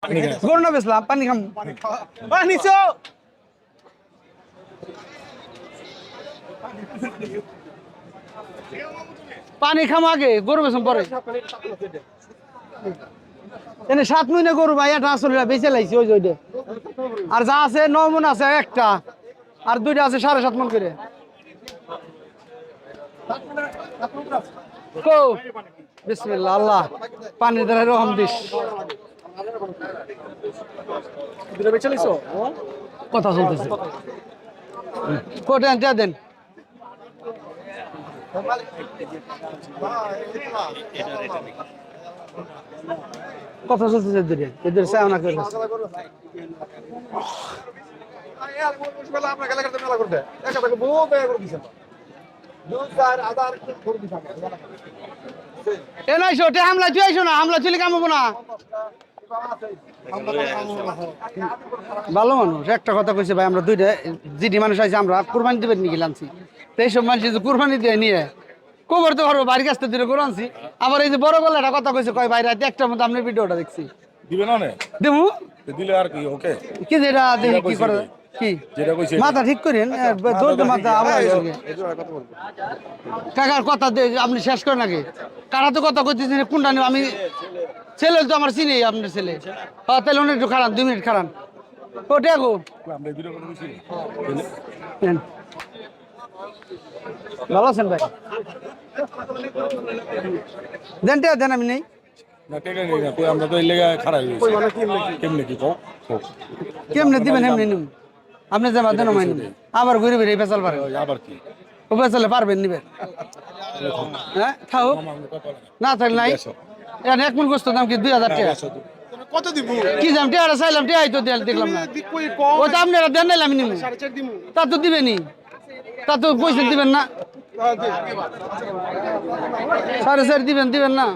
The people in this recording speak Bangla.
গরু না বেচলাম পানি খাম নিচো পানি খাম আগে গরু বেচম পরে এনে 7 মহিনে গরু ভাই এটা আসলে বেঁচে লাইছি ওই যে আর যা আছে 9 মন আছে একটা আর দুইটা আছে 7.5 মন করে কো বিসমিল্লাহ আল্লাহ পানি ধরে রহম দিস কথা চলতেছে কোটা আনতে দেন কথা চলতেছে ধীরে এদের চাও না করে এ নাই ছোটে হামলা তুই আইসো না হামলা চলে কামাবো না ভালো মানুষ একটা কথা কইছে ভাই আমরা দুইটা জিডি মানুষ আইছে আমরা কুরবানি দিবেন নাকি লানছি তো এইসব মানুষ যে কুরবানি দিয়ে নিয়ে কবর তো পারবো বাড়ির কাছ থেকে করে আনছি আবার এই যে বড় গলা একটা কথা কইছে কয় বাইরে একটার মধ্যে আপনি ভিডিওটা দেখছি দিবে না দেবো দিলে আর কি ওকে কি যেটা দেখি কি করে কি মাথা ঠিক করেন দৌড় মাথা আবার কাকার কথা আপনি শেষ করেন নাকি কারা তো কথা কইতেছেন কোনটা নিব আমি ছেলে তো আমার চিনি আপনার ছেলে হ্যাঁ তাহলে অনেক একটু খারান 2 মিনিট খারান ও দেখো ভালো আছেন ভাই দেন দেন আমি নেই কেমনে দিবেন এমনি নিন আপনি যাবা দেন আবার ঘুরে ফিরে পেঁচাল পারেন আবার কি ও পেঁচালে পারবেন নিবেন হ্যাঁ থাও না থাকলে নাই এখন 1 মণ গোস্ত দাম কি 2000 টাকা কত দিব কি দাম টিয়ারা চাইলাম টিয়াই তো দেখলাম না ও তো আপনারা দেন নাইলে আমি নিব তা তো দিবেনি তা তো পয়সা দিবেন না 4.5 দিবেন না